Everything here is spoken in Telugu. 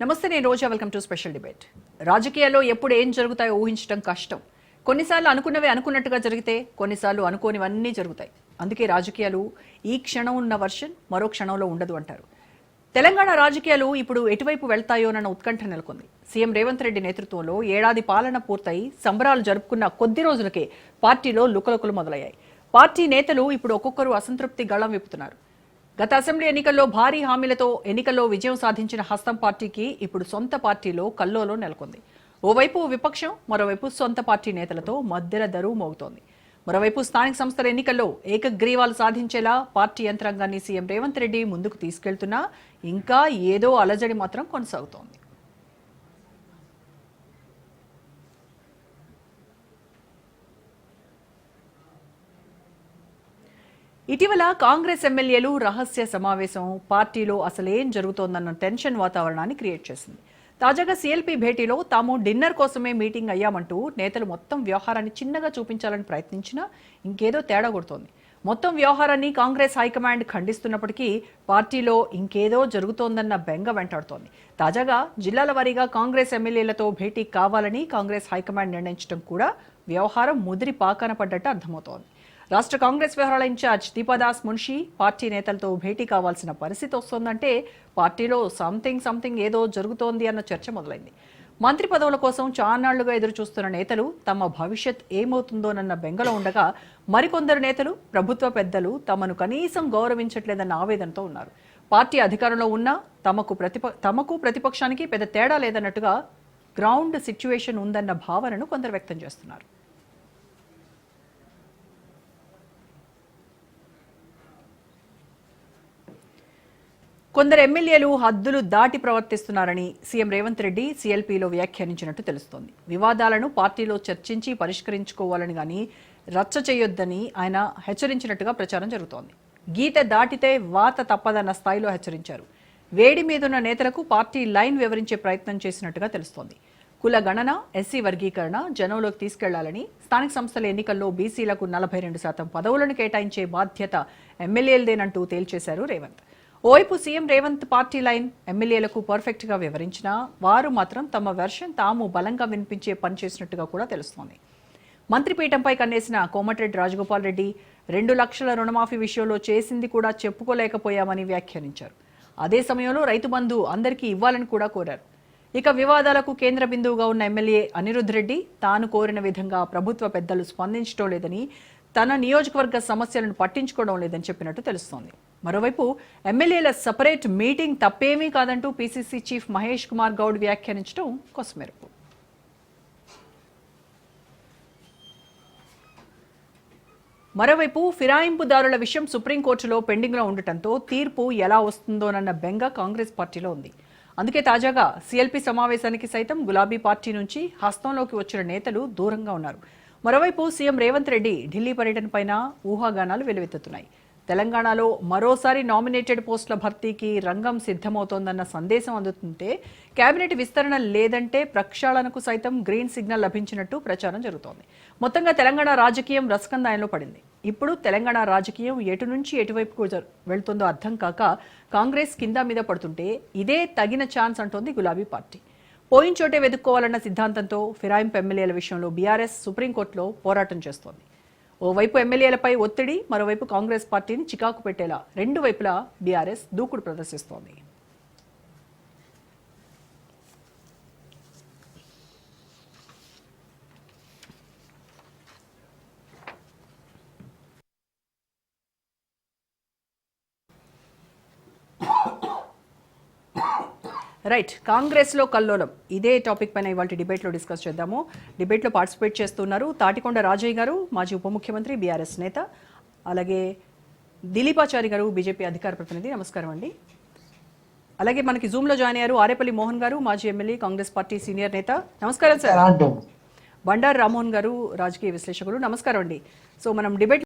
నమస్తే, నేను Roja. Welcome to special debate. రాజకీయాల్లో ఎప్పుడు ఏం జరుగుతాయో ఊహించడం కష్టం. కొన్నిసార్లు అనుకున్నవే అనుకున్నట్టుగా జరిగితే, కొన్నిసార్లు అనుకోనివన్నీ జరుగుతాయి. అందుకే రాజకీయాలు ఈ క్షణం ఉన్న వర్షన్ మరో క్షణంలో ఉండదు అంటారు. తెలంగాణ రాజకీయాలు ఇప్పుడు ఎటువైపు వెళ్తాయోనన్న ఉత్కంఠ నెలకొంది. సీఎం రేవంత్ రెడ్డి నేతృత్వంలో ఏడాది పాలన పూర్తయి సంబరాలు జరుపుకున్న కొద్ది రోజులకే పార్టీలో లుకలుకలు మొదలయ్యాయి. పార్టీ నేతలు ఇప్పుడు ఒక్కొక్కరు అసంతృప్తి గళం విప్పుతున్నారు. గత అసెంబ్లీ ఎన్నికల్లో భారీ హామీలతో ఎన్నికల్లో విజయం సాధించిన హస్తం పార్టీకి ఇప్పుడు సొంత పార్టీలో కల్లోలం నెలకొంది. ఓవైపు విపక్షం, మరోవైపు సొంత పార్టీ నేతలతో మధ్యల దరువు మోగుతోంది. మరోవైపు స్థానిక సంస్థల ఎన్నికల్లో ఏకగ్రీవాలు సాధించేలా పార్టీ యంత్రాంగాన్ని సీఎం రేవంత్ రెడ్డి ముందుకు తీసుకెళ్తున్నా ఇంకా ఏదో అలజడి మాత్రం కొనసాగుతోంది. ఇటీవల కాంగ్రెస్ ఎమ్మెల్యేలు రహస్య సమావేశం పార్టీలో అసలేం జరుగుతోందన్న టెన్షన్ వాతావరణాన్ని క్రియేట్ చేసింది. తాజాగా సీఎల్పీ భేటీలో తాము డిన్నర్ కోసమే మీటింగ్ అయ్యామంటూ నేతలు మొత్తం వ్యవహారాన్ని చిన్నగా చూపించాలని ప్రయత్నించినా ఇంకేదో తేడా కొడుతోంది. మొత్తం వ్యవహారాన్ని కాంగ్రెస్ హైకమాండ్ ఖండిస్తున్నప్పటికీ పార్టీలో ఇంకేదో జరుగుతోందన్న బెంగ వెంటాడుతోంది. తాజాగా జిల్లాల వారీగా కాంగ్రెస్ ఎమ్మెల్యేలతో భేటీ కావాలని కాంగ్రెస్ హైకమాండ్ నిర్ణయించడం కూడా వ్యవహారం ముదిరి పాకాన పడ్డట్టు అర్థమవుతోంది. రాష్ట్ర కాంగ్రెస్ వ్యవహారాల ఇన్ఛార్జ్ దీపాదాస్ మున్షి పార్టీ నేతలతో భేటీ కావాల్సిన పరిస్థితి వస్తోందంటే పార్టీలో సంథింగ్ ఏదో జరుగుతోంది అన్న చర్చ మొదలైంది. మంత్రి పదవుల కోసం చాన్నాళ్లుగా ఎదురు చూస్తున్న నేతలు తమ భవిష్యత్ ఏమవుతుందోనన్న బెంగలో ఉండగా, మరికొందరు నేతలు, ప్రభుత్వ పెద్దలు తమను కనీసం గౌరవించట్లేదన్న ఆవేదనతో ఉన్నారు. పార్టీ అధికారంలో ఉన్నా తమకు ప్రతిపక్షానికి పెద్ద తేడా లేదన్నట్టుగా గ్రౌండ్ సిచ్యువేషన్ ఉందన్న భావనను కొందరు వ్యక్తం చేస్తున్నారు. కొందరు ఎమ్మెల్యేలు హద్దులు దాటి ప్రవర్తిస్తున్నారని సీఎం రేవంత్ రెడ్డి సీఎల్పీలో వ్యాఖ్యానించినట్టు తెలుస్తోంది. వివాదాలను పార్టీలో చర్చించి పరిష్కరించుకోవాలని గానీ రచ్చ చేయొద్దని ఆయన హెచ్చరించినట్టుగా ప్రచారం జరుగుతోంది. గీత దాటితే వాత తప్పదన్న స్థాయిలో హెచ్చరించారు. వేడి మీదున్న నేతలకు పార్టీ లైన్ వివరించే ప్రయత్నం చేసినట్టుగా తెలుస్తోంది. కుల గణన, ఎస్సీ వర్గీకరణ జనంలోకి తీసుకెళ్లాలని, స్థానిక సంస్థల ఎన్నికల్లో బీసీలకు 42% పదవులను కేటాయించే బాధ్యత ఎమ్మెల్యేలదేనంటూ తేల్చేశారు రేవంత్. ఓవైపు సీఎం రేవంత్ పార్టీ లైన్ ఎమ్మెల్యేలకు పర్ఫెక్ట్ గా వివరించినా వారు మాత్రం తమ వెర్షన్ తాము బలంగా వినిపించే పని చేసినట్టుగా కూడా తెలుస్తోంది. మంత్రిపీఠంపై కన్నేసిన కోమటిరెడ్డి రాజగోపాల్ రెడ్డి 2 లక్షల రుణమాఫీ విషయంలో చేసింది కూడా చెప్పుకోలేకపోయామని వ్యాఖ్యానించారు. అదే సమయంలో రైతు బంధు అందరికీ ఇవ్వాలని కూడా కోరారు. ఇక వివాదాలకు కేంద్ర బిందువుగా ఉన్న ఎమ్మెల్యే అనిరుద్ రెడ్డి తాను కోరిన విధంగా ప్రభుత్వ పెద్దలు స్పందించడం లేదని, తన నియోజకవర్గ సమస్యలను పట్టించుకోవడం లేదని చెప్పినట్టు తెలుస్తోంది. మరోవైపు ఎమ్మెల్యేల సపరేట్ మీటింగ్ తప్పేమీ కాదంటూ పీసీసీ చీఫ్ మహేష్ కుమార్ గౌడ్ వ్యాఖ్యానించడం కొసమెరుపు. మరోవైపు ఫిరాయింపుదారుల విషయం సుప్రీంకోర్టులో పెండింగ్లో ఉండటంతో తీర్పు ఎలా వస్తుందోనన్న బెంగ కాంగ్రెస్ పార్టీలో ఉంది. అందుకే తాజాగా సీఎల్పీ సమావేశానికి సైతం గులాబీ పార్టీ నుంచి హస్తంలోకి వచ్చిన నేతలు దూరంగా ఉన్నారు. మరోవైపు సీఎం రేవంత్ రెడ్డి ఢిల్లీ పర్యటనపైన ఊహాగానాలు వెలువెత్తుతున్నాయి. తెలంగాణలో మరోసారి నామినేటెడ్ పోస్టుల భర్తీకి రంగం సిద్ధమవుతోందన్న సందేశం అందుతుంటే, కేబినెట్ విస్తరణ లేదంటే ప్రక్షాళనకు సైతం గ్రీన్ సిగ్నల్ లభించినట్టు ప్రచారం జరుగుతోంది. మొత్తంగా తెలంగాణ రాజకీయం రసకందాయంలో పడింది. ఇప్పుడు తెలంగాణ రాజకీయం ఎటు నుంచి ఎటువైపు వెళ్తుందో అర్థం కాక కాంగ్రెస్ కింద మీద పడుతుంటే ఇదే తగిన ఛాన్స్ అంటోంది గులాబీ పార్టీ. పోయిన చోటే వెతుక్కోవాలన్న సిద్ధాంతంతో ఫిరాయింపు ఎమ్మెల్యేల విషయంలో బీఆర్ఎస్ సుప్రీంకోర్టులో పోరాటం చేస్తోంది. ఓవైపు ఎమ్మెల్యేలపై ఒత్తిడి, మరోవైపు కాంగ్రెస్ పార్టీని చికాకు పెట్టేలా రెండు వైపులా బీఆర్ఎస్ దూకుడు ప్రదర్శిస్తోంది. రైట్, కాంగ్రెస్లో కల్లోలం ఇదే టాపిక్ పైన ఇవాళ డిబేట్లో డిస్కస్ చేద్దాము. డిబేట్లో పార్టిసిపేట్ చేస్తున్నారు తాటికొండ రాజయ్య గారు, మాజీ ఉప ముఖ్యమంత్రి, బీఆర్ఎస్ నేత, అలాగే దిలీపాచారి గారు, బీజేపీ అధికార ప్రతినిధి. నమస్కారం అండి. అలాగే మనకి జూమ్లో జాయిన్ అయ్యారు ఆరేపల్లి మోహన్ గారు, మాజీ ఎమ్మెల్యే, కాంగ్రెస్ పార్టీ సీనియర్ నేత. నమస్కారం సార్. బండారు రామ్మోహన్ గారు, రాజకీయ విశ్లేషకులు. నమస్కారం అండి. సో మనం డిబేట్